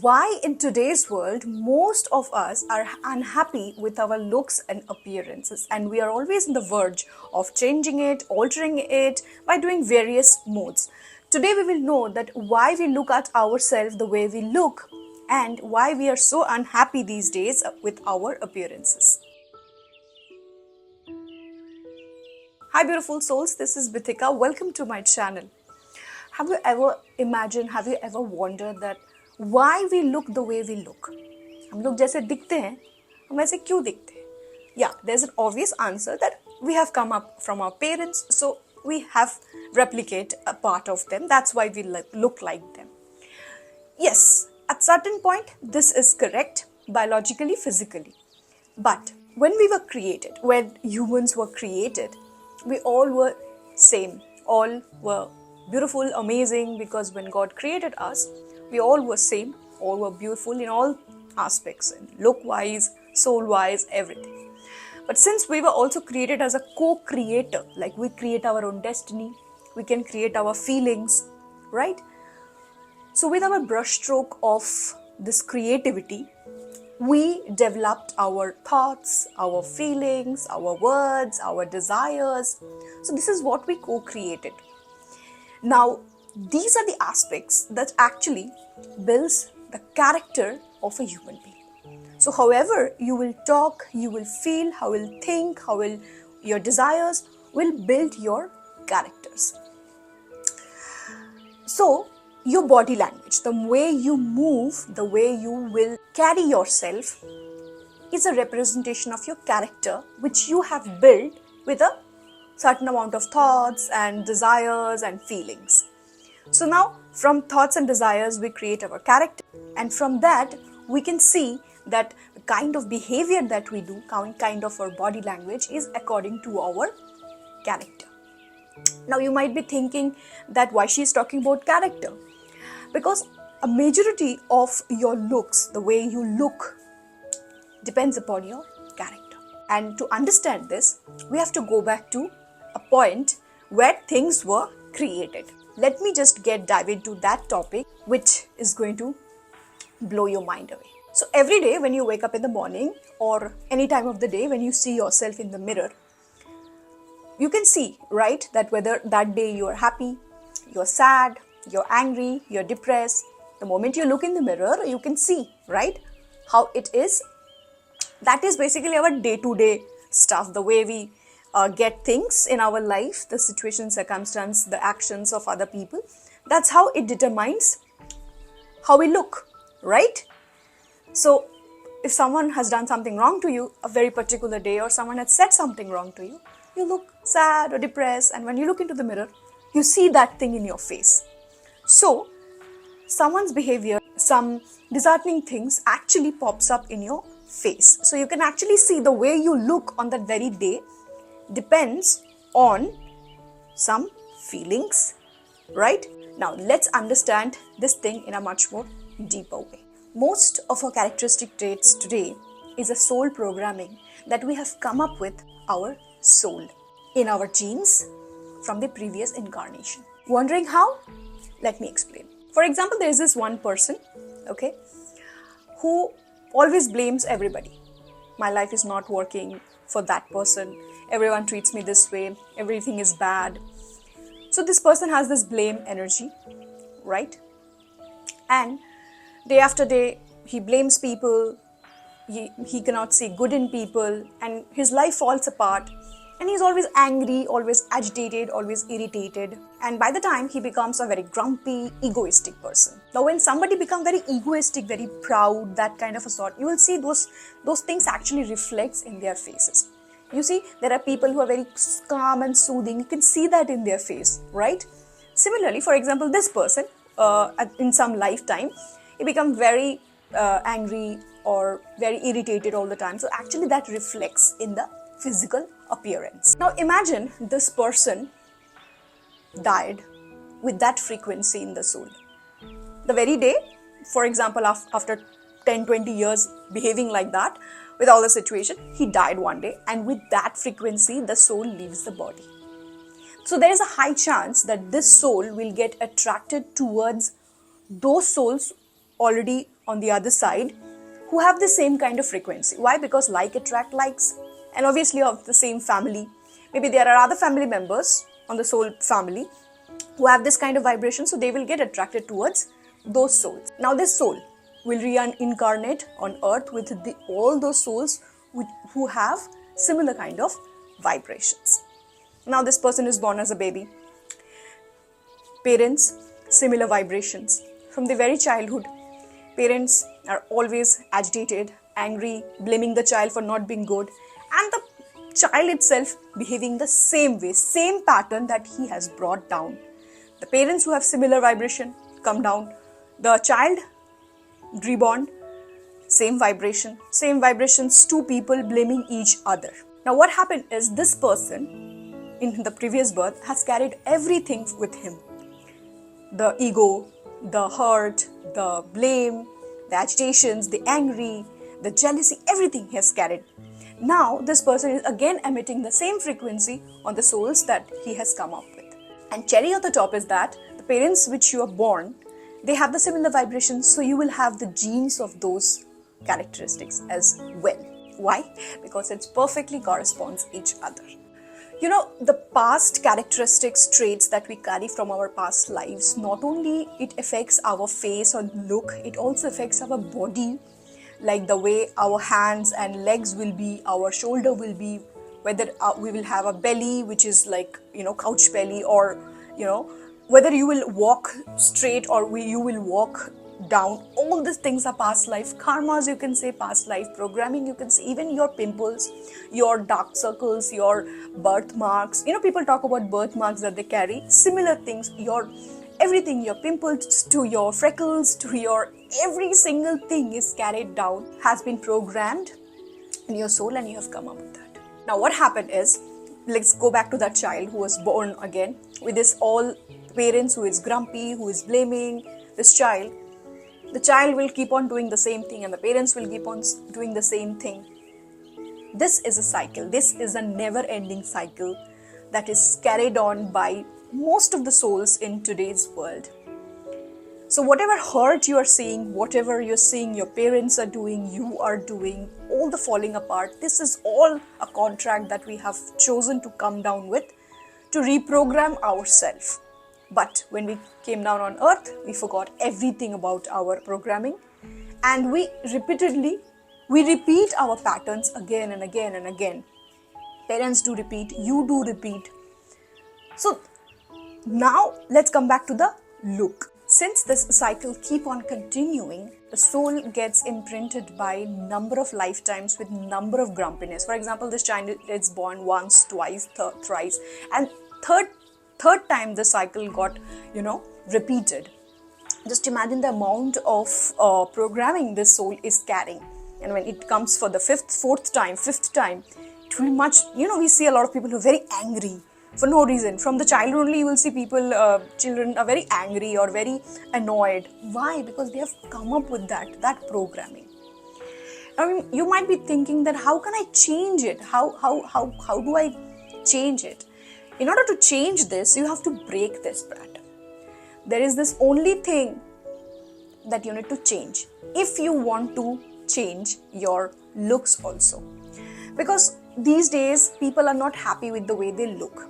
Why in today's world most of us are unhappy with our looks and appearances, and we are always on the verge of changing it, altering it by doing various modes. Today we will know that why we look at ourselves the way we look and why we are so unhappy these days with our appearances. Hi beautiful souls, this is Bithika. Welcome to my channel. Have you ever wondered that why we look the way we look? हम लोग जैसे दिखते हैं, हम वैसे क्यों दिखते हैं? Yeah, there's an obvious answer that we have come up from our parents, so we have replicate a part of them. That's why we look like them. Yes, at certain point, this is correct, biologically, physically. But when we were created, when humans were created, we all were same. All were beautiful, amazing, because when God created us, we all were same, all were beautiful in all aspects, look-wise, soul-wise, everything. But since we were also created as a co-creator, like we create our own destiny, we can create our feelings, right? So with our brushstroke of this creativity, we developed our thoughts, our feelings, our words, our desires. So this is what we co-created. Now, these are the aspects that actually builds the character of a human being. So however you will talk, you will feel, how you will think, how will your desires will build your characters. So your body language, the way you move, the way you will carry yourself is a representation of your character which you have built with a certain amount of thoughts and desires and feelings. So now from thoughts and desires we create our character, and from that we can see that the kind of behavior that we do, kind of our body language is according to our character. Now you might be thinking that why she is talking about character, because a majority of your looks, the way you look, depends upon your character. And to understand this, we have to go back to a point where things were created. Let me just dive into that topic, which is going to blow your mind away. So every day when you wake up in the morning or any time of the day when you see yourself in the mirror, you can see, right, that whether that day you are happy, you're sad, you're angry, you're depressed. The moment you look in the mirror, you can see, right, how it is. That is basically our day-to-day stuff, the way we get things in our life, the situation, circumstance, the actions of other people. That's how it determines how we look, right? So if someone has done something wrong to you a very particular day, or someone has said something wrong to you, you look sad or depressed, and when you look into the mirror, you see that thing in your face. So someone's behavior, some disheartening things actually pops up in your face. So you can actually see the way you look on that very day depends on some feelings, right? Now let's understand this thing in a much more deeper way. Most of our characteristic traits today is a soul programming that we have come up with our soul in our genes from the previous incarnation. Wondering how? Let me explain. For example, there is this one person, okay, who always blames everybody. My life is not working for that person. Everyone treats me this way. Everything is bad. So this person has this blame energy, right? And day after day, he blames people. He cannot see good in people, and his life falls apart. And he's always angry, always agitated, always irritated. And by the time he becomes a very grumpy, egoistic person. Now when somebody becomes very egoistic, very proud, that kind of a sort, you will see those things actually reflects in their faces. You see, there are people who are very calm and soothing. You can see that in their face, right? Similarly, for example, this person, in some lifetime, he becomes very angry or very irritated all the time. So actually that reflects in the physical appearance. Now imagine this person died with that frequency in the soul. The very day, for example, after 10-20 years behaving like that, with all the situation, he died one day, and with that frequency, the soul leaves the body. So there is a high chance that this soul will get attracted towards those souls already on the other side who have the same kind of frequency. Why? Because like attract likes, and obviously of the same family. Maybe there are other family members on the soul family who have this kind of vibration, so they will get attracted towards those souls. Now this soul will reincarnate on earth with all those souls who have similar kind of vibrations. Now this person is born as a baby. Parents, similar vibrations. From the very childhood, parents are always agitated, angry, blaming the child for not being good, and the child itself behaving the same way, same pattern that he has brought down. The parents who have similar vibration come down. The child reborn, same vibration, same vibrations, two people blaming each other. Now what happened is this person in the previous birth has carried everything with him. The ego, the hurt, the blame, the agitations, the angry, the jealousy, everything he has carried. Now this person is again emitting the same frequency on the souls that he has come up with. And cherry on the top is that the parents which you are born, they have the similar vibrations, so you will have the genes of those characteristics as well. Why? Because it perfectly corresponds each other. You know, the past characteristics, traits that we carry from our past lives, not only it affects our face or look, it also affects our body, like the way our hands and legs will be, our shoulder will be, whether we will have a belly which is like, couch belly, or, whether you will walk straight or you will walk down. All these things are past life karmas, you can say, past life programming, you can say, even your pimples, your dark circles, your birthmarks. People talk about birthmarks that they carry. Similar things, your everything, your pimples to your freckles to your every single thing is carried down, has been programmed in your soul, and you have come up with that. Now what happened is, let's go back to that child who was born again with this all parents who is grumpy, who is blaming this child. The child will keep on doing the same thing and the parents will keep on doing the same thing. This is a cycle. This is a never-ending cycle that is carried on by most of the souls in today's world. So whatever hurt you are seeing, whatever you're seeing your parents are doing, you are doing, all the falling apart, this is all a contract that we have chosen to come down with to reprogram ourselves. But when we came down on earth, we forgot everything about our programming, and we repeat our patterns again and again and again. Parents do repeat, you do repeat. So now let's come back to the look. Since this cycle keep on continuing, the soul gets imprinted by number of lifetimes with number of grumpiness. For example, this child is born once, twice, thrice, and third time the cycle got, repeated. Just imagine the amount of programming this soul is carrying. And when it comes for the fifth time, it will much, we see a lot of people who are very angry for no reason. From the child only, you will see people, children are very angry or very annoyed. Why? Because they have come up with that programming. I mean, you might be thinking that how can I change it? How do I change it? In order to change this, you have to break this pattern. There is this only thing that you need to change if you want to change your looks also. Because these days, people are not happy with the way they look.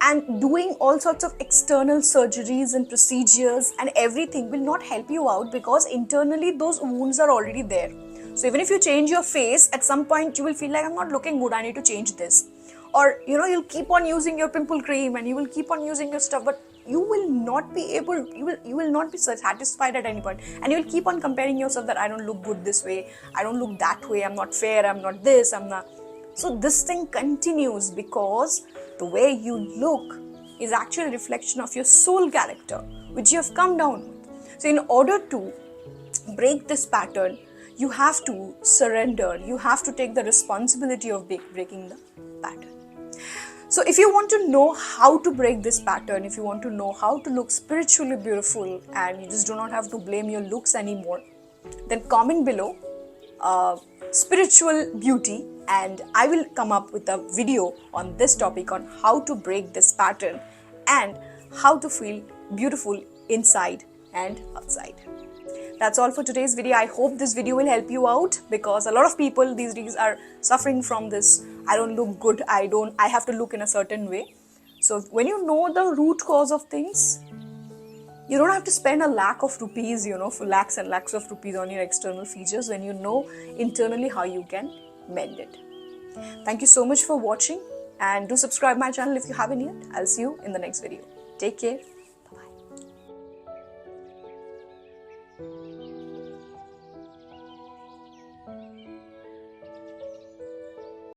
And doing all sorts of external surgeries and procedures and everything will not help you out, because internally those wounds are already there. So even if you change your face, at some point you will feel like, I'm not looking good, I need to change this. Or, you'll keep on using your pimple cream and you will keep on using your stuff, but you will not be able, you will not be satisfied at any point. And you will keep on comparing yourself that I don't look good this way, I don't look that way, I'm not fair, I'm not this, I'm not. So this thing continues because the way you look is actually a reflection of your soul character, which you have come down with. So in order to break this pattern, you have to surrender, you have to take the responsibility of breaking the pattern. So if you want to know how to break this pattern, if you want to know how to look spiritually beautiful and you just do not have to blame your looks anymore, then comment below spiritual beauty, and I will come up with a video on this topic on how to break this pattern and how to feel beautiful inside and outside. That's all for today's video. I hope this video will help you out, because a lot of people these days are suffering from this. I don't look good. I have to look in a certain way. So when you know the root cause of things, you don't have to spend a lakh of rupees, for lakhs and lakhs of rupees on your external features, when you know internally how you can mend it. Thank you so much for watching, and do subscribe my channel if you haven't yet. I'll see you in the next video. Take care.